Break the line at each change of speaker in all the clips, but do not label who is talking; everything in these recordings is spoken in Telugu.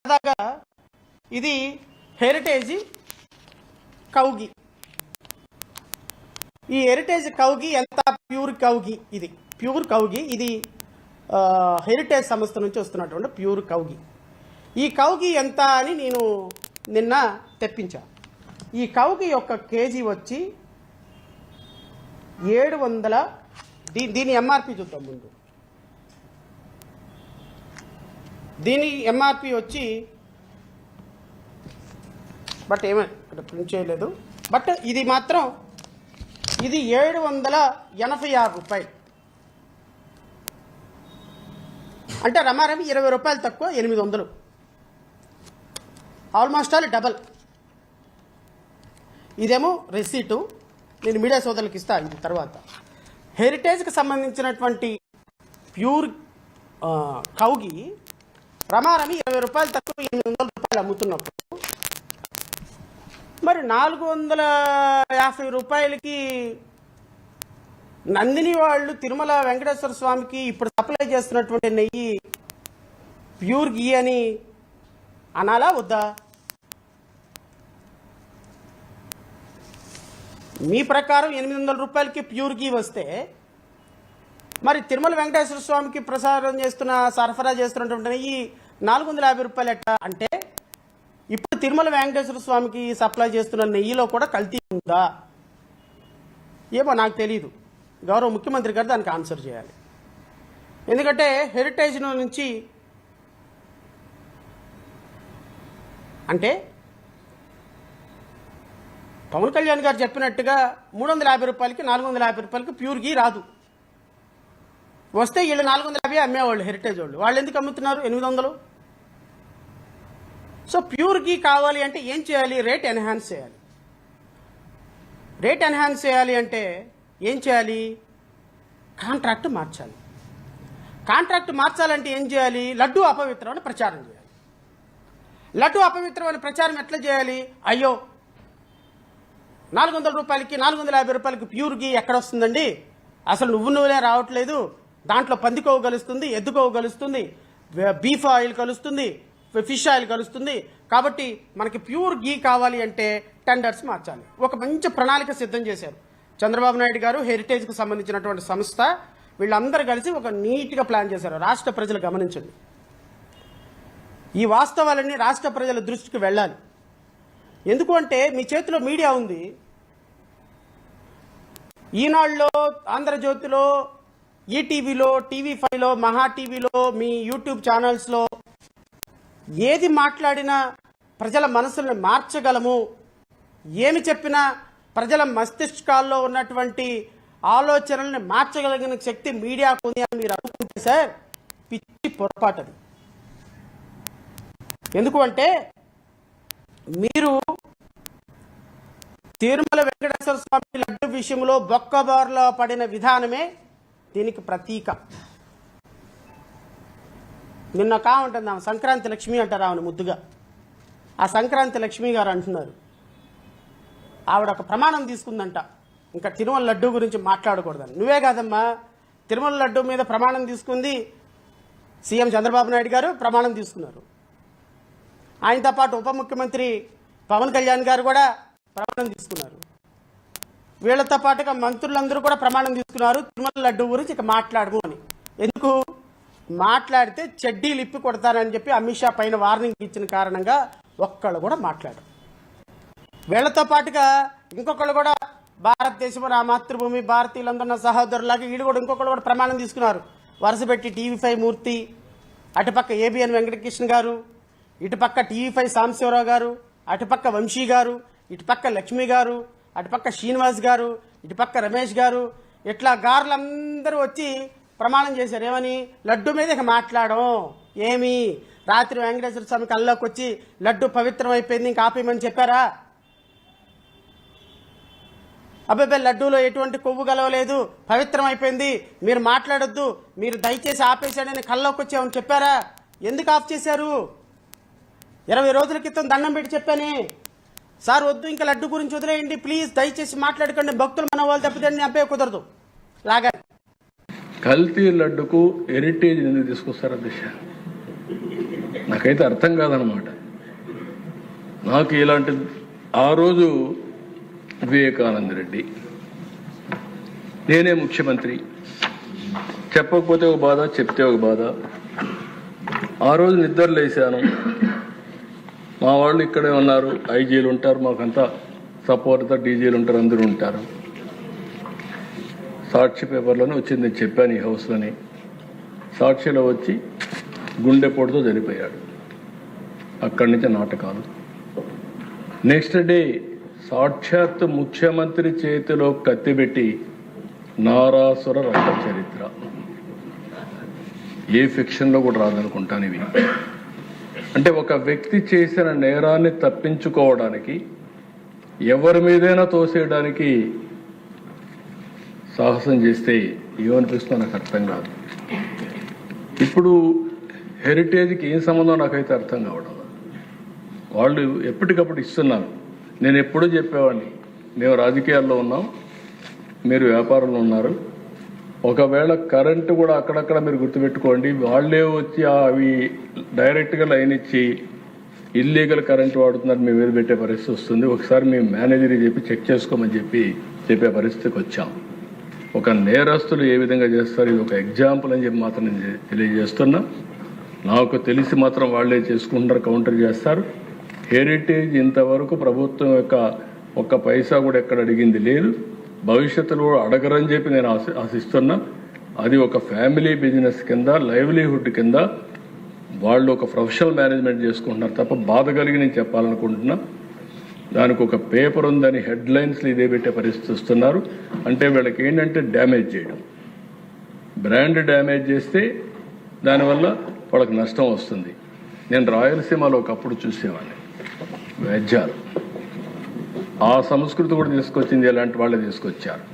సరదాగా ఇది హెరిటేజ్ కౌగి. ఈ హెరిటేజ్ కౌగి ఎంత ప్యూర్ కౌగి, ఇది ప్యూర్ కౌగి. ఇది హెరిటేజ్ సంస్థ నుంచి వస్తున్నటువంటి ప్యూర్ కౌగి. ఈ కౌగి ఎంత అని నేను నిన్న తెప్పించా. ఈ కౌగి యొక్క కేజీ వచ్చి 700. దీని ఎంఆర్పి చూద్దాం ముందు. దీని ఎంఆర్పి వచ్చి బట్ ఏమో ఇక్కడ ప్రింట్ చేయలేదు. బట్ ఇది మాత్రం ఇది 786 రూపాయలు. అంటే రమారమి 20 రూపాయలు తక్కువ, 800. Almost all double. ఇదేమో రెసీటు, నేను మీడియా సోదరులకు ఇస్తా. ఇది తర్వాత హెరిటేజ్కి సంబంధించినటువంటి ప్యూర్ కౌగి రమారమి 20 రూపాయలు తక్కువ, 800 రూపాయలు అమ్ముతున్నప్పుడు మరి 450 రూపాయలకి నందిని వాళ్ళు తిరుమల వెంకటేశ్వర స్వామికి ఇప్పుడు సప్లై చేస్తున్నటువంటి నెయ్యి ప్యూర్ గీ అని అనాలా వద్దా? మీ ప్రకారం 800 రూపాయలకి ప్యూర్ గీ వస్తే మరి తిరుమల వెంకటేశ్వర స్వామికి సరఫరా చేస్తున్నటువంటి నెయ్యి 450 రూపాయలు ఎట్టా? అంటే ఇప్పుడు తిరుమల వెంకటేశ్వర స్వామికి సప్లై చేస్తున్న నెయ్యిలో కూడా కల్తీ ఉందా ఏమో నాకు తెలియదు. గౌరవ ముఖ్యమంత్రి గారు దానికి ఆన్సర్ చేయాలి. ఎందుకంటే హెరిటేజ్ నుంచి అంటే పవన్ కళ్యాణ్ గారు చెప్పినట్టుగా 350 రూపాయలకి 450 రూపాయలకి ప్యూర్ గీ రాదు. వస్తే వీళ్ళు 450 అమ్మేవాళ్ళు హెరిటేజ్ వాళ్ళు. వాళ్ళు ఎందుకు అమ్ముతున్నారు 800? సో ప్యూర్ గీ కావాలి అంటే ఏం చేయాలి? రేట్ ఎన్హాన్స్ చేయాలి. రేట్ ఎన్హాన్స్ చేయాలి అంటే ఏం చేయాలి? కాంట్రాక్ట్ మార్చాలి. కాంట్రాక్ట్ మార్చాలంటే ఏం చేయాలి? లడ్డూ అపవిత్రం అని ప్రచారం చేయాలి. లడ్డూ అపవిత్రం అని ప్రచారం ఎట్లా చేయాలి? అయ్యో 400 రూపాయలకి 450 రూపాయలకి ప్యూర్ గీ ఎక్కడ వస్తుందండి? అసలు నువ్వునే రావట్లేదు. దాంట్లో పంది కొవ్వు కలుస్తుంది, ఎద్దు కొవ్వు కలుస్తుంది, బీఫ్ ఆయిల్ కలుస్తుంది, ఫిష్ ఆయిల్ కలుస్తుంది. కాబట్టి మనకి ప్యూర్ గీ కావాలి అంటే టెండర్స్ మార్చాలి. ఒక మంచి ప్రణాళిక సిద్ధం చేశారు చంద్రబాబు నాయుడు గారు, హెరిటేజ్కి సంబంధించినటువంటి సంస్థ. వీళ్ళందరూ కలిసి ఒక నీట్గా ప్లాన్ చేశారు. రాష్ట్ర ప్రజలు గమనించండి. ఈ వాస్తవాలన్నీ రాష్ట్ర ప్రజల దృష్టికి వెళ్ళాలి. ఎందుకు అంటే మీ చేతిలో మీడియా ఉంది. ఈనాడులో, ఆంధ్రజ్యోతిలో, ఈటీవీలో, టీవీ5లో, మహా టీవీలో, మీ యూట్యూబ్ ఛానల్స్లో ఏది మాట్లాడినా ప్రజల మనసులను మార్చగలము. ఏమి చెప్పినా ప్రజల మస్తిష్కాల్లో ఉన్నటువంటి ఆలోచనల్ని మార్చగలిగిన శక్తి మీడియాకు ఉంది అని మీరు అనుకుంటే సార్ పిచ్చి పొరపాటు అది. ఎందుకు అంటే మీరు తిరుమల వెంకటేశ్వర స్వామి లడ్డు విషయంలో బొక్కబారులో పడిన విధానమే దీనికి ప్రతీక. నిన్న కావుంటుంది ఆమె సంక్రాంతి లక్ష్మి అంటారు ఆమెను ముద్దుగా. ఆ సంక్రాంతి లక్ష్మి గారు అంటున్నారు ఆవిడ ఒక ప్రమాణం తీసుకుందంట, ఇంకా తిరుమల లడ్డు గురించి మాట్లాడకూడదని. నువ్వే కాదమ్మా, తిరుమల లడ్డు మీద ప్రమాణం తీసుకుంది సీఎం చంద్రబాబు నాయుడు గారు, ప్రమాణం తీసుకున్నారు. ఆయనతో పాటు ఉప ముఖ్యమంత్రి పవన్ కళ్యాణ్ గారు కూడా ప్రమాణం తీసుకున్నారు. వీళ్లతో పాటుగా మంత్రులందరూ కూడా ప్రమాణం తీసుకున్నారు తిరుమల లడ్డు గురించి ఇక మాట్లాడము అని. ఎందుకు? మాట్లాడితే చెడ్డీలు ఇప్పి కొడతారని చెప్పి అమిత్ షా పైన వార్నింగ్ ఇచ్చిన కారణంగా ఒక్కళ్ళు కూడా మాట్లాడరు. వీళ్లతో పాటుగా ఇంకొకళ్ళు కూడా భారతదేశం నా మాతృభూమి, భారతీయులందరూ నా సహోదరులాగా వీళ్ళు కూడా ఇంకొకళ్ళు కూడా ప్రమాణం తీసుకున్నారు. వరుసపెట్టి టీవీ5 మూర్తి, అటుపక్క ఏబిఎన్ వెంకటకృష్ణ గారు, ఇటుపక్క టీవీ5 సాంబశివరావు గారు, అటుపక్క వంశీ గారు, ఇటుపక్క లక్ష్మి గారు, అటుపక్క శ్రీనివాస్ గారు, ఇటుపక్క రమేష్ గారు, ఇట్లా గారులందరూ వచ్చి ప్రమాణం చేశారు. ఏమని? లడ్డు మీద ఇక మాట్లాడడం. ఏమి రాత్రి వెంకటేశ్వర స్వామి కల్లోకి వచ్చి లడ్డు పవిత్రం అయిపోయింది ఇంకా ఆపేయమని చెప్పారా? అబ్బాయి లడ్డూలో ఎటువంటి కొవ్వు కలవలేదు, పవిత్రం అయిపోయింది, మీరు మాట్లాడొద్దు, మీరు దయచేసి ఆపేశాడని కల్లోకి వచ్చామని చెప్పారా? ఎందుకు ఆఫ్ చేశారు? 20 రోజుల క్రితం దండం పెట్టి చెప్పానే, సార్ వద్దు ఇంకా లడ్డు గురించి వదిలేయండి ప్లీజ్, దయచేసి మాట్లాడకండి, భక్తులు మన వాళ్ళు తప్పిదండి, అబ్బే కుదరదు లాగా.
కల్తీ లడ్డుకు హెరిటేజ్ ఎందుకు తీసుకొస్తారు అధ్యక్ష? నాకైతే అర్థం కాదనమాట. నాకు ఇలాంటి ఆ రోజు వివేకానంద రెడ్డి, నేనే ముఖ్యమంత్రి, చెప్పకపోతే ఒక బాధ, చెప్తే ఒక బాధ. ఆ రోజు నిద్ర లేసాను, మా వాళ్ళు ఇక్కడే ఉన్నారు, ఐజీలు ఉంటారు, మాకంతా సపోర్ట్తో డీజీలు ఉంటారు, అందరూ ఉంటారు. సాక్షి పేపర్లోనే వచ్చింది, నేను చెప్పాను ఈ హౌస్లోని. సాక్షిలో వచ్చి గుండెపోటుతో చనిపోయాడు. అక్కడి నుంచి నాటకాలు. నెక్స్ట్ డే సాక్షాత్ ముఖ్యమంత్రి చేతిలో కత్తిపెట్టి నారాసుర రక్త చరిత్ర. ఏ ఫిక్షన్లో కూడా రాదనుకుంటాను ఇవి. అంటే ఒక వ్యక్తి చేసిన నేరాన్ని తప్పించుకోవడానికి, ఎవరి మీదైనా తోసేయడానికి సాహసం చేస్తే ఏమనిపిస్తుందో నాకు అర్థం కాదు. ఇప్పుడు హెరిటేజ్కి ఏం సంబంధం నాకైతే అర్థం కావడం. వాళ్ళు ఎప్పటికప్పుడు ఇస్తున్నారు. నేను ఎప్పుడూ చెప్పేవాడిని, మేము రాజకీయాల్లో ఉన్నాం, మీరు వ్యాపారంలో ఉన్నారు. ఒకవేళ కరెంటు కూడా అక్కడక్కడ మీరు గుర్తుపెట్టుకోండి, వాళ్ళే వచ్చి అవి డైరెక్ట్గా లైన్ ఇచ్చి ఇల్లీగల్ కరెంటు వాడుతున్నారు, మేము మీద పెట్టే పరిస్థితి వస్తుంది. ఒకసారి మేము మేనేజర్ చెప్పి చెక్ చేసుకోమని చెప్పే పరిస్థితికి వచ్చాం. ఒక నేరస్తులు ఏ విధంగా చేస్తారు, ఇది ఒక ఎగ్జాంపుల్ అని చెప్పి మాత్రం నేను తెలియజేస్తున్నా. నాకు తెలిసి మాత్రం వాళ్ళే చేసుకుంటారు, కౌంటర్ చేస్తారు. హెరిటేజ్ ఇంతవరకు ప్రభుత్వం యొక్క ఒక్క పైసా కూడా ఎక్కడ అడిగింది లేదు, భవిష్యత్తులో అడగరని చెప్పి నేను ఆశిస్తున్నా. అది ఒక ఫ్యామిలీ బిజినెస్ కింద, లైవ్లీహుడ్ కింద వాళ్ళు ఒక ప్రొఫెషనల్ మేనేజ్మెంట్ చేసుకుంటున్నారు తప్ప బాధ కలిగి నేను చెప్పాలనుకుంటున్నా. దానికి ఒక పేపర్ ఉందని హెడ్లైన్స్లో ఇదే పెట్టే పరిస్థితి వస్తున్నారు. అంటే వీళ్ళకి ఏంటంటే డ్యామేజ్ చేయడం, బ్రాండ్ డ్యామేజ్ చేస్తే దానివల్ల వాళ్ళకి నష్టం వస్తుంది. నేను రాయలసీమలో ఒకప్పుడు చూసేవాడిని, వేద్యాలు ఆ సంస్కృతి కూడా తీసుకొచ్చింది, ఎలాంటి వాళ్ళే తీసుకొచ్చారు.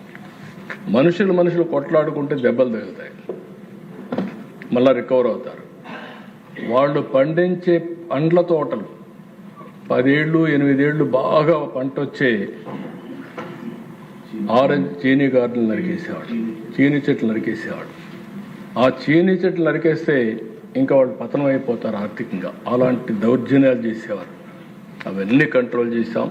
మనుషులు కొట్లాడుకుంటే దెబ్బలు తగులుతాయి, మళ్ళా రికవర్ అవుతారు. వాళ్ళు పండించే పండ్ల తోటలు 10 ఏళ్ళు 8 ఏళ్ళు బాగా పంట వచ్చే ఆరెంజ్ చీనీ గార్డెన్లు నరికేసేవాడు, చీనీ చెట్లు నరికేసేవాడు. ఆ చీనీ చెట్లు నరికేస్తే ఇంకా వాళ్ళు పతనం అయిపోతారు ఆర్థికంగా. అలాంటి దౌర్జన్యాలు చేసేవారు. అవన్నీ కంట్రోల్ చేశాం.